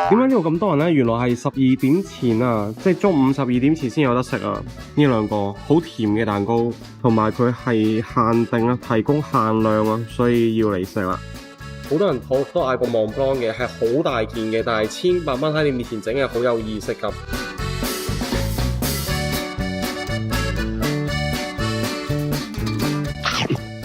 點解呢度咁多人呢？原來係12點前啊，即係中午12點前先有得食啊！呢兩個好甜嘅蛋糕，同埋佢係限定啊，提供限量啊，所以要嚟食啦。好多人都嗌過 Mont Blanc 嘅，係好大件嘅，但係1500蚊喺你面前整係好有意識㗎。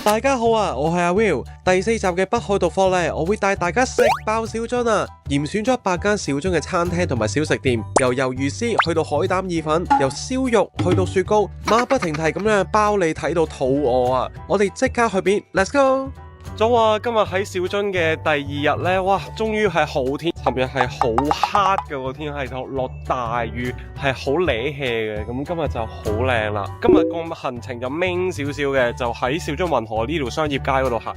大家好啊，我係阿 Will。第4集嘅北海道課呢，我會帶大家食爆小樽啊！嚴選咗8間小樽嘅餐廳同埋小食店，由魷魚絲去到海膽意粉，由燒肉去到雪糕，馬不停蹄咁樣包你睇到肚餓啊！我哋即刻去邊 ，Let's go！早啊！今日喺小樽嘅第2日呢，哇，終於係好天。尋日係好黑嘅個天，係落大雨，係好瀨氣嘅。咁今日就好靚啦。今日個行程就明少少嘅，就喺小樽運河呢條商業街嗰度行。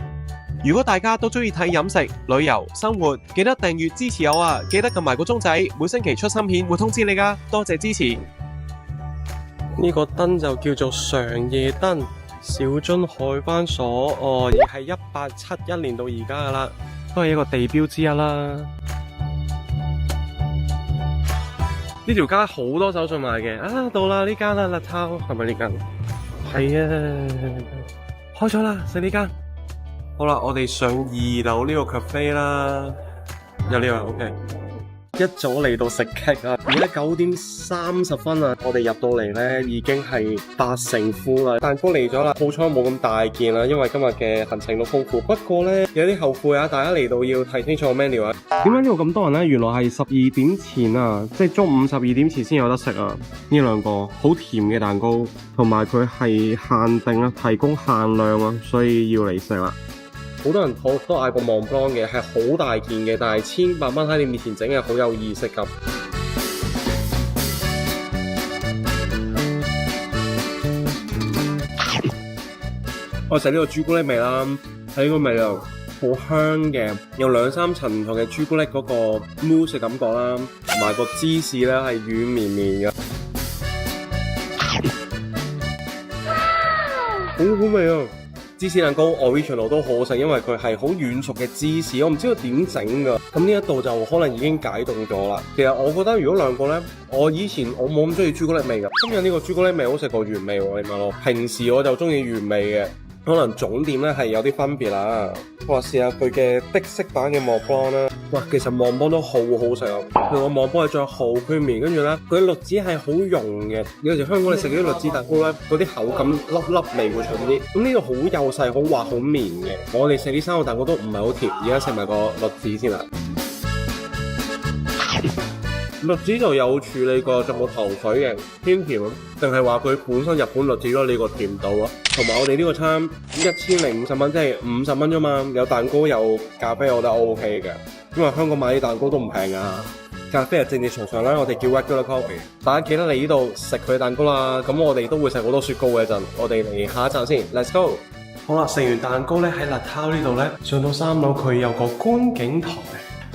如果大家都中意睇飲食、旅遊、生活，記得訂閱支持我啊！記得撳埋個鐘仔，每星期出新片會通知你噶。多謝支持。呢個燈就叫做常夜燈。小樽海關所而係1871年到而家噶啦，都係一個地標之一啦。呢條街好多手信賣嘅啊！到啦呢間啦，Lattau係咪呢間？係啊，開咗啦，食呢間。好啦，我哋上2樓呢個 cafe 啦，有呢個 OK。一早嚟到食 cake 啊！而家9點30分啊，我哋入到嚟呢已經係8成 full 啦。蛋糕嚟咗啦，好彩冇咁大件啦，因為今日嘅行程都豐富。不過呢，有啲後悔啊，大家嚟到要睇清楚 menu 啊。點解呢度咁多人呢？原來係12點前啊，即係中午12點前先有得食啊！呢兩個好甜嘅蛋糕，同埋佢係限定啊，提供限量啊，所以要嚟食啦。好多人都嗌過 Mont Blanc 嘅，係好大件嘅，但係1500蚊喺你面前整係好有意識㗎。我食呢個朱古力味啦，睇呢個味道好香嘅，有2-3層唔同嘅朱古力嗰個 mousse 嘅感覺啦，同埋個芝士咧係軟綿綿嘅，好好味啊！芝士蛋糕 original 都好好食，因為佢係好軟熟嘅芝士，我唔知道點整㗎。咁呢一度就可能已經解凍咗啦。其實我覺得如果兩個呢，我以前我冇咁中意朱古力味㗎，今日呢個朱古力味好食過原味喎，你問我。平時我就中意原味嘅，可能總店呢係有啲分別啦。我試下佢嘅的式版嘅Mont Blanc啦。哇，其實Mont Blanc都好好食啊！佢個Mont Blanc係再好 creamy，跟住咧佢啲栗子係好溶嘅。有時香港你食嗰啲栗子蛋糕咧，嗰啲口感粒粒味會重啲。咁呢度好幼細、好滑、好綿嘅。我哋食呢3個蛋糕都唔係好甜，而家食埋個栗子先啦。栗子就有處理過，就冇頭水嘅，偏甜，定係話佢本身日本栗子咯？你個甜度啊，同埋我哋呢個餐1050蚊，即係50蚊啫嘛，有蛋糕有咖啡，我覺得 OK 嘅。因為香港買啲蛋糕都唔平啊，咖啡係正正常常啦，我哋叫 regular coffee。大家記得嚟呢度食佢蛋糕啦，咁我哋都會食好多雪糕嘅一陣，我哋嚟下一站先 ，Let's go。好啦，食完蛋糕咧喺Lattau呢度咧，上到3樓佢有個觀景台。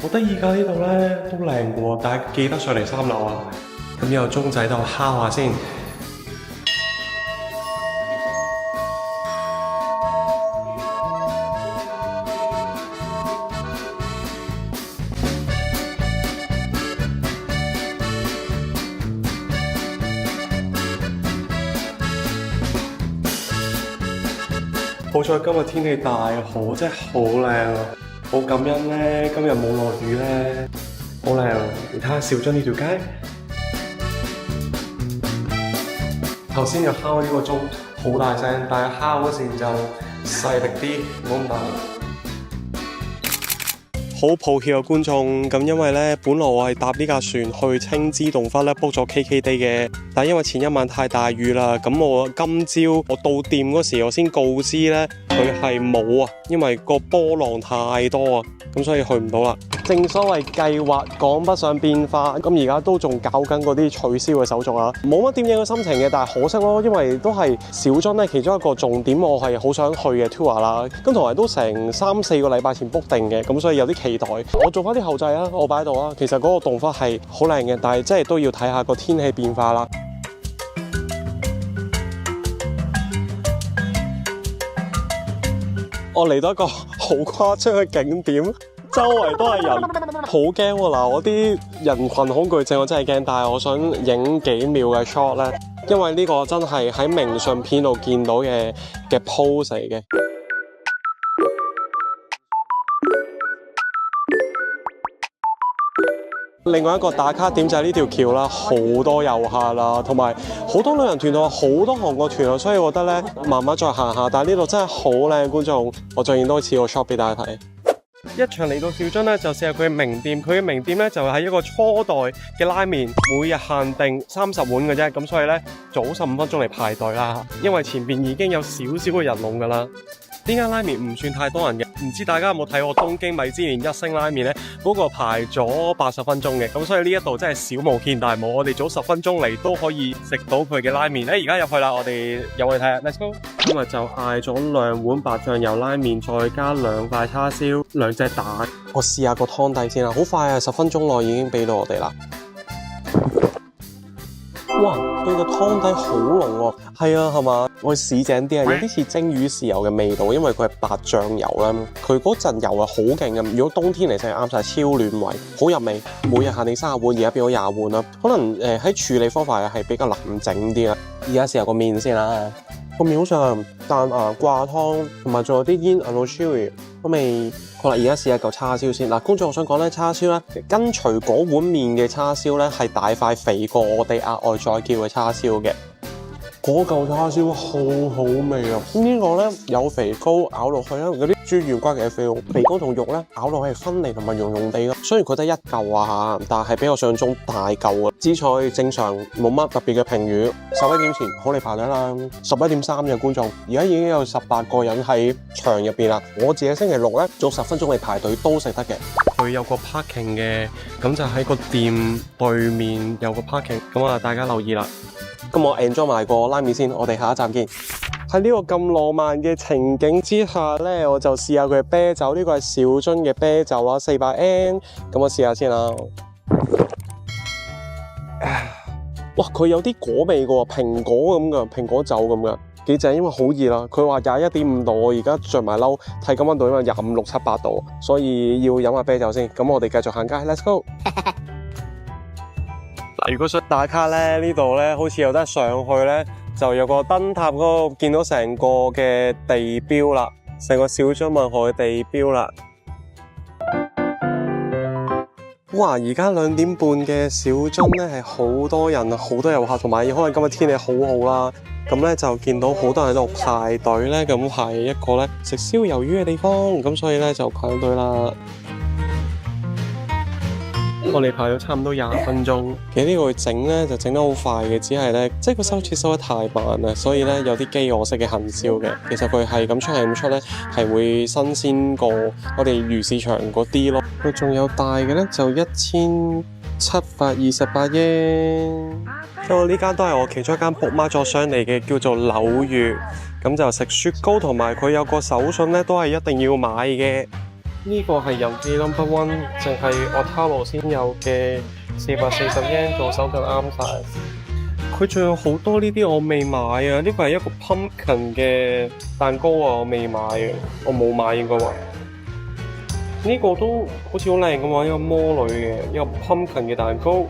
好得意㗎，呢度咧都靚嘅喎，大家記得上嚟3樓啊！咁有鐘仔度敲下先。好彩今日天氣大好，真係好靚啊！好感恩咧，今日冇落雨咧，好靚。你睇下小樽呢條街，頭先又敲呢個鐘，好大聲，但係敲嗰時就細力啲，唔好咁大力。好抱歉啊，觀眾，咁因為咧，本來我係搭呢架船去青之洞窟咧 book 咗 KKday 嘅，但因為前一晚太大雨啦，咁我今朝我到店嗰時我先告知咧，佢係冇啊，因為個波浪太多啊，咁所以去唔到啦。正所謂計劃趕不上變化，咁而家都仲搞緊嗰啲取消嘅手續啊，冇乜點樣嘅心情嘅，但係可惜咯，因為都係小樽咧其中一個重點，我係好想去嘅 tour 啦，咁同埋都成3-4個禮拜前 book 定嘅，咁所以有啲期待。我做翻啲後製啊，我擺喺度啊。其實嗰個洞窟係好靚嘅，但係即係都要睇下個天氣變化啦。我嚟到一個好誇張嘅景點。周圍都係人，好驚喎！嗱，我啲人群恐懼症我真係驚，但係我想影幾秒嘅 shot 咧，因為呢個真係喺明信片度見到嘅 pose 嚟嘅。另外一個打卡點就係呢條橋啦，好多遊客啦，同埋好多旅行團同好多韓國團啊，所以我覺得咧慢慢再行下。但係呢度真係好靚，觀眾，我再影多次個 shot 俾大家睇。一場嚟到兆津咧，就試下佢嘅名店。佢嘅名店咧就係一個初代嘅拉麵，每日限定30碗嘅啫。咁所以咧早15分鐘嚟排隊啦，因為前邊已經有少少嘅人龍㗎啦。呢間拉麵唔算太多人嘅，唔知大家有冇睇過東京米芝蓮1星拉麵呢？嗰個排咗80分鐘嘅，咁所以呢一度真係小巫見大巫，我哋早10分鐘嚟都可以食到佢嘅拉麵。而家入去啦，我哋入去睇下 ，Let's go。今日就嗌咗2碗白醬油拉麵，再加2塊叉燒、2隻蛋。我試下個湯底先啦，好快啊，10分鐘內已經俾到我哋啦。哇！佢個湯底好濃喎，係啊，係嘛？我試正啲啊，有啲似蒸魚豉油嘅味道，因為佢係白醬油啦。佢嗰陣油係好勁嘅，如果冬天嚟食啱晒，超暖胃，好入味。每日限定30碗，而家變咗20碗啦。可能喺處理方法係比較難整啲啦。而家試下個麵先啦，個麵好上蛋芽掛湯，同埋仲有啲煙 anuchiri 我未。好啦，而家試下嚿叉燒先。嗱，觀眾我想講咧，叉燒咧跟隨嗰碗麵嘅叉燒咧係大塊肥過我哋額外再叫嘅叉燒嘅。嗰嚿叉燒好好味啊！呢個咧有肥膏咬落去啦，嗰啲豬軟骨嘅肥膏同肉咧咬落去係分離同埋溶溶地咯。雖然佢得一嚿啊嚇，但係比我想象中大嚿啊！紫菜正常冇乜特別嘅評語。11點前好嚟排隊啦，11點3嘅觀眾，而家已經有18個人喺場入邊啦。我自己星期六咧早10分鐘嚟排隊都食得嘅。佢有個 parking 嘅，咁就喺個店對面有個 parking， 咁啊大家留意啦。咁我 enjoy 埋個拉麵先，我哋下一站見。喺呢個咁浪漫嘅情景之下咧，我就試下佢嘅啤酒，呢個係兆津嘅啤酒啦，400N， 咁我試下先啦。哇，佢有啲果味嘅喎，蘋果咁嘅，蘋果酒咁嘅，幾正，因為好熱啦。佢話21.5度，我而家着埋褸，體感溫度因為25、6、7、8度，所以要飲下啤酒先。咁我哋繼續行街 ，Let's go。如果想打卡咧，呢度咧好似有得上去咧，就有個燈塔嗰度見到成個嘅地標啦，成個兆津運河嘅地標啦。哇！而家2點半嘅兆津咧係好多人，好多遊客，同埋可能今日天氣好好啦，咁咧就見到好多人喺度排隊咧，咁排一個咧食燒魷魚嘅地方，咁所以咧就排隊啦。我哋排咗差唔多20分鐘，其實呢個整咧就整得好快嘅，只係咧即係個收切收得太慢啦，所以咧有啲飢餓式嘅行銷嘅。其實佢係咁出係咁出咧，係會新鮮過我哋魚市場嗰啲咯。佢仲有大嘅咧就1728 yen。咁呢間都係我其中一間 book mark 咗上嚟嘅，叫做柳月。咁就食雪糕同埋佢有個手信咧，都係一定要買嘅。呢個係郵寄 No.1， 淨係Ottaro先有嘅440 yen 做手就啱晒。佢仲有好多呢啲我未買啊！呢個係一個 pumpkin 嘅蛋糕啊，我未買啊，我冇買應該話。呢個都好似好靚㗎嘛，一個魔女嘅一個 pumpkin 嘅蛋糕。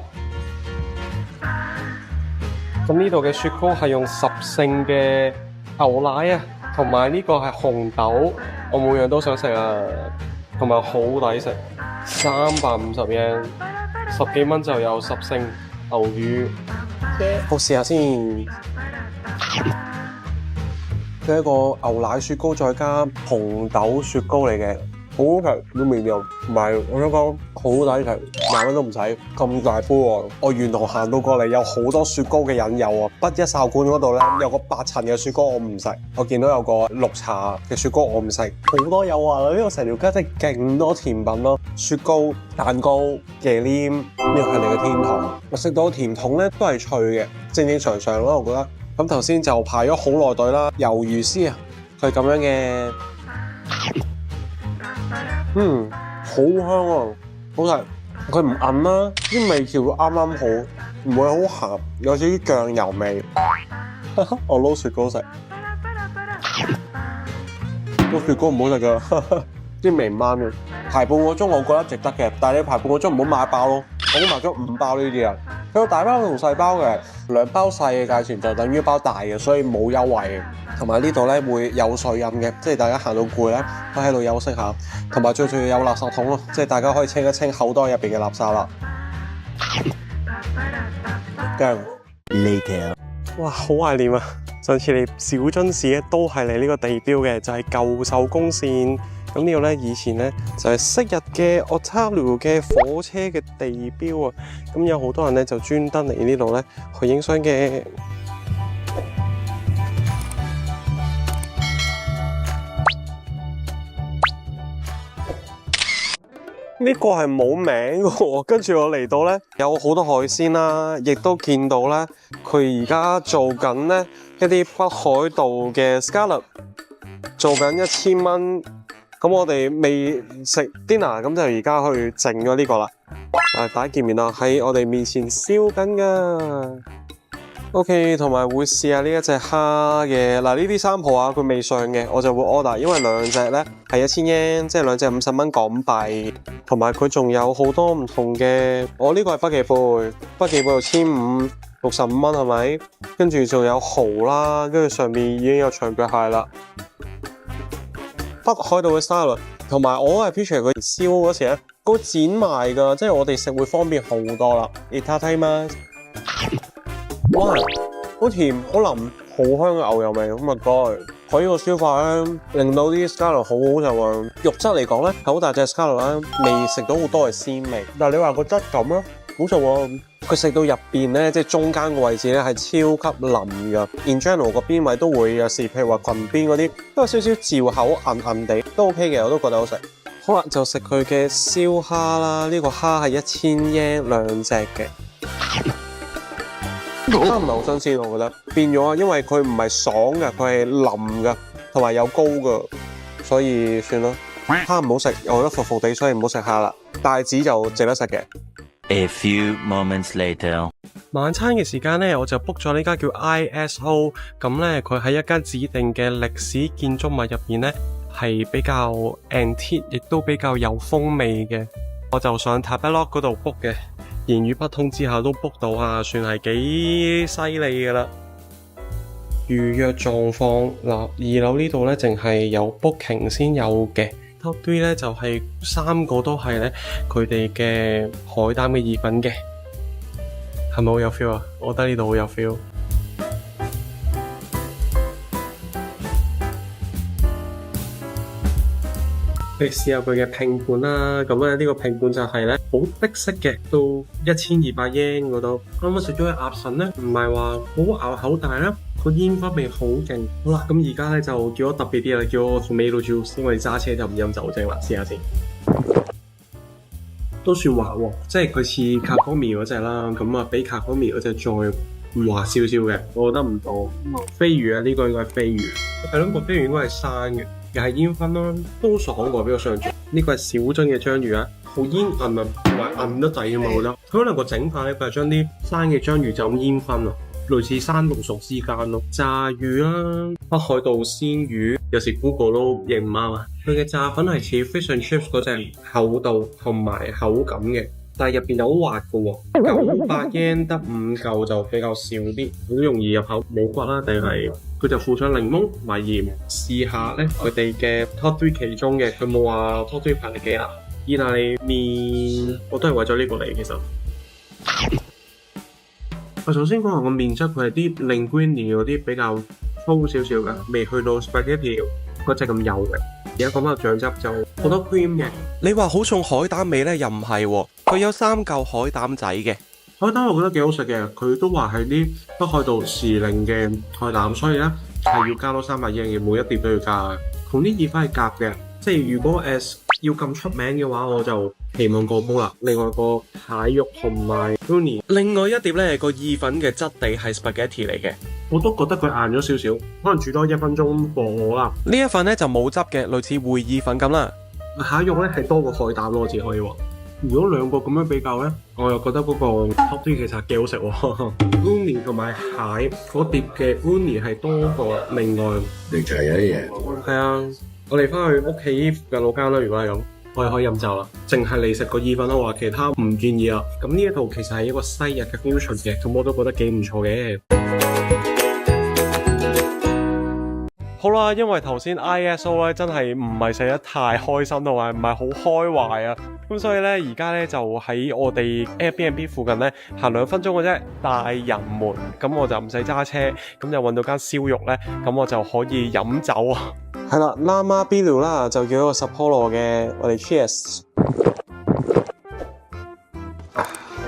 咁呢度嘅雪糕係用10勝嘅牛奶啊，同埋呢個係紅豆，我每樣都想食啊！同埋好抵食，350 yen， 10幾蚊就有10勝牛魚。我試下先，佢係一個牛奶雪糕再加紅豆雪糕嚟嘅，好好食，都未有。同埋我想講好抵食，20蚊都唔使，咁大杯喎。我沿途行到過嚟有好多雪糕嘅引誘啊！北一哨館嗰度咧有個8層嘅雪糕我唔食，我見到有個綠茶嘅雪糕我唔食，好多誘惑啊！呢個成條街真係勁多甜品咯，雪糕、蛋糕、忌廉，呢個係你嘅天堂。我食到甜筒咧都係脆嘅，正正常常咯，我覺得。咁頭先就排咗好耐隊啦，魷魚絲啊，佢咁樣嘅，好香啊，好食。佢唔韌啦，啲味調啱啱好，唔會好鹹，有少少醬油味。我撈雪糕食，個雪糕唔好食㗎，啲味唔啱嘅。排半個鐘我覺得值得嘅，但係你排半個鐘唔好買一包咯，我買咗5包呢啲啊。佢有大包同細包嘅，2包細嘅價錢就等於1包大嘅，所以冇優惠嘅。同埋呢度咧會有水飲嘅，即係大家行到攰咧，都喺度休息下。同埋最重要有垃圾桶咯，即係大家可以清一清口袋入邊嘅垃圾啦。Later， 哇，好懷念啊！上次嚟小樽市咧都係嚟呢個地標嘅，就係舊壽宮線。咁呢度咧以前咧就係昔日嘅 Otaru 嘅火車嘅地標啊。咁有好多人咧就專登嚟呢度咧去影相嘅。呢個係冇名嘅喎，跟住我嚟到呢，有好多海鮮啦，亦都見到呢，佢而家做緊呢一啲北海道嘅 scallop， 做緊1000蚊。咁我哋未食 dinner， 咁就而家去整咗呢個啦。大家見面啦，喺我哋面前燒緊噶。OK， 同埋會試下呢一隻蝦嘅。嗱，呢啲三號啊，佢未上嘅，我就會 order， 因為兩隻呢係1000 yen， 即係兩隻50蚊港幣。同埋佢仲有好多唔同嘅，我呢個係北極貝，北極貝又1565蚊係咪？跟住仲有蠔啦，跟住上面已經有長腳蟹啦。北海道嘅 style， 同埋我係 picture 佢燒嗰時咧，嗰剪埋㗎，即係我哋食會方便好多啦。你睇睇嘛，哇，好甜，好腍，好香嘅牛油味，咁啊該。佢呢個燒法咧，令到啲 scallop 好好就話，肉質嚟講咧，好大隻 scallop 咧，未食到好多嘅鮮味。但係你話個質感咧，好就喎，佢食到入邊咧，即係中間個位置咧係超級腍㗎。In general 個邊位都會有時，譬如話裙邊嗰啲，都有少少嚼口韌韌地，都 OK 嘅，我都覺得好食。好啦，就食佢嘅燒蝦啦，呢個蝦係1000 yen 兩隻嘅。蝦唔係好新鮮，我覺得變咗啊，因為佢唔係爽嘅，佢係腍嘅，同埋有膏嘅，所以算啦。蝦唔好食，我覺得浮浮地，所以唔好食蝦啦。帶子就值得食嘅。A few moments later， 晚餐嘅時間呢，我就 book 咗呢間叫 ISO， 咁呢，佢喺一間指定嘅歷史建築物入邊呢，係比較 antique， 亦都比較有風味嘅。我就上 Tabelog 嗰度 book 嘅。言語不通之下都 book 到啊，算係幾犀利噶啦。預約狀況嗱，2樓呢度咧淨係有 booking 先有嘅。Top 3咧就係3個都係咧佢哋嘅海膽嘅意粉嘅，係咪好有 feel 啊？我覺得呢度好有 feel。你試下佢嘅拼盤啦，咁咧呢個拼盤就係咧好的式嘅，到1200 yen 嗰度。啱啱食咗嘅鴨腎咧，唔係話好咬口，但係咧個煙花味好勁。好啦，咁而家咧就叫我特別啲啦，叫我 tomato juice，因為揸車就唔飲酒精啦。試下先，都算滑喎，即係佢似卡方面嗰隻啦，咁啊比卡方面嗰隻再滑少少嘅，我覺得唔多。飛魚啊，呢個應該係飛魚，係咯，個飛魚應該係生嘅。又係煙燻啦，都爽過比我想象。呢個係小樽嘅章魚啊，好煙韌啊，同埋韌得滯啊嘛，我覺得。佢可能個整法咧，佢係將啲生嘅章魚就咁煙燻啊，類似生同熟之間咯。炸魚啦，北海道鮮魚，有時 Google 都認唔啱啊。佢嘅炸粉係似 fish and chips 嗰隻厚度同埋口感嘅，但係入邊有好滑嘅喎。900 yen 得5嚿就比較少啲，好容易入口。冇骨啦，定係？佢就附上檸檬同埋鹽，試下咧佢哋嘅 top 3其中嘅，佢冇話 top 3排第幾啦。意大利麵我都係為咗呢個嚟，其實。我首先講下個麵質，佢係啲 linguine 嗰啲比較粗少少嘅，未去到 spaghetti 嗰隻咁幼嘅。而家講翻個醬汁就好多 cream 嘅。你話好重海膽味咧，又唔係喎，佢有3嚿海膽仔嘅。海膽我覺得幾好食嘅，佢都話係啲北海道時令嘅海膽，所以咧係要加多300 yen嘅，每一碟都要加。同啲意粉係夾嘅，即係如果要咁出名嘅話，我就期望過煲啦。另外個蟹肉同埋 uni， 另外一碟咧個意粉嘅質地係 spaghetti 嚟嘅，我都覺得佢硬咗少少，可能煮多1分鐘過我啦。呢一份咧就冇汁嘅，類似燴意粉咁啦。蟹肉咧係多過海膽咯，只可以話。如果兩個咁樣比較咧，我又覺得嗰個 top 3其實幾好食喎。uni 同埋蟹嗰碟嘅 uni 係多過另外。你齊咗啲嘢。係啊，我哋翻去屋企附近嗰間啦。如果係咁，我哋可以飲酒啦。淨係你食個意粉啦，話其他唔建議啊。咁呢一度其實係一個西日嘅 fusion 嘅，咁我都覺得幾唔錯嘅。好啦，因為頭先 ISO 咧真係唔係寫得太開心同埋唔係好開懷啊，咁所以咧而家咧就喺我哋 Airbnb 附近咧行2分鐘嘅啫，大人們，咁我就唔使揸車，咁就揾到間燒肉咧，咁我就可以飲酒啊。係啦，Lama Bilu 啦，就叫一個 Sapporo 嘅，我哋 Cheers。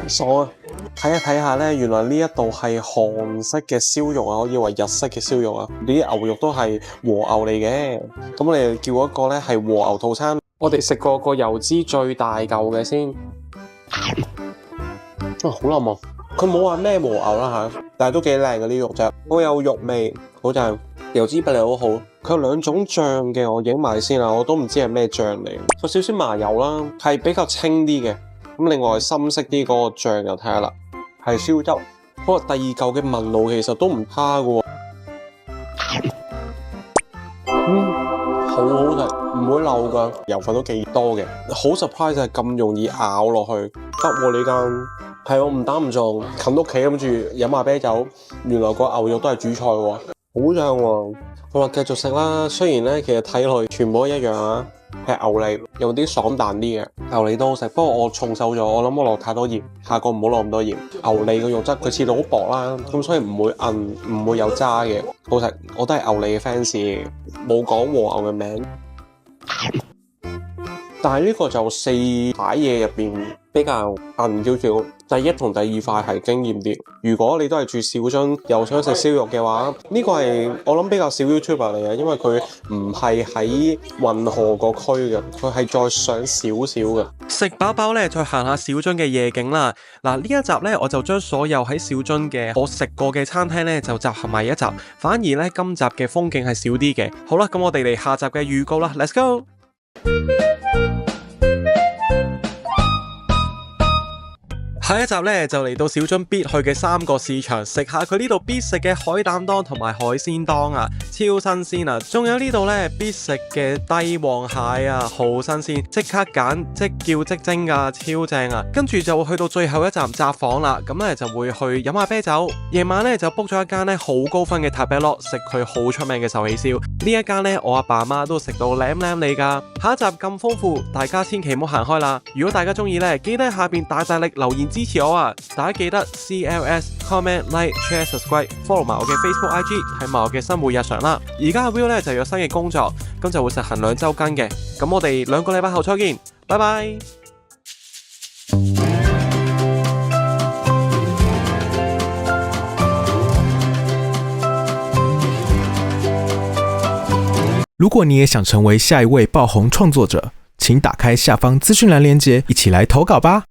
爽啊！睇一睇下咧，原來呢一度係韓式嘅燒肉啊，我以為日式嘅燒肉啊。呢啲牛肉都係和牛嚟嘅。咁我哋叫一個咧係和牛套餐。我哋食過個油脂最大嚿嘅先。好腍啊！佢冇話咩和牛啦嚇，但係都幾靚嘅啲肉質，好有肉味，好正。油脂比例好好。佢有2種醬嘅，我影埋先啦，我都唔知係咩醬嚟。有少少麻油啦，係比較清啲嘅。咁另外深色啲嗰個醬就睇下啦，係燒汁。不過第二嚿嘅紋路其實都唔差嘅喎，好好食，唔會漏㗎，油份都幾多嘅。好 surprise 係咁容易咬落去，得喎呢間。係我唔打唔撞，近屋企諗住飲下啤酒，原來個牛肉都係主菜喎，好正喎。好啦，繼續食啦。雖然咧其實睇落去全部都一樣啊。係牛脷，有啲爽彈啲嘅牛脷都好食，不過我重手咗，我諗我落太多鹽，下個唔好落咁多鹽。牛脷嘅肉質佢切到好薄啦，咁所以唔會韌，唔會有渣嘅，好食。我都係牛脷嘅 fans，冇講和牛嘅名。但係呢個就4塊嘢入邊比較韌少少，第一同第二塊係驚豔啲。如果你都係住小樽又想食燒肉嘅話，呢個係我諗比較少 YouTuber 嚟嘅，因為佢唔係喺運河個區嘅，佢係再上少少嘅。食飽飽咧，再行下小樽嘅夜景啦。嗱，呢一集咧，我就將所有喺小樽嘅我食過嘅餐廳咧，就集合埋一集。反而咧，今集嘅風景係少啲嘅。好啦，咁我哋嚟下集嘅預告啦 ，Let's go！下一集咧就嚟到小樽必去嘅3個市場，食下佢呢度必食嘅海膽檔同埋海鮮檔啊，超新鮮啊！仲有呢度咧必食嘅帝王蟹啊，好新鮮，即刻揀即叫即蒸噶，超正啊！跟住就會去到最後一站札幌啦，咁咧就會去飲下啤酒，夜晚咧就 book 咗一間咧好高分嘅塔比洛，食佢好出名嘅壽喜燒。呢一間咧我阿爸阿媽都食到舐舐你噶。下一集咁豐富，大家千祈唔好行開啦！如果大家中意咧，記得喺下邊大力留言支持我啊！大家記得 CLS comment like share subscribe follow 埋我嘅 Facebook IG 睇埋我嘅生活日常啦。而家阿 Will 咧就有新嘅工作，咁就會實行2週更嘅。咁我哋2個禮拜後再見，拜拜。如果你也想成為下一位爆紅創作者，請打開下方資訊欄連結，一起來投稿吧。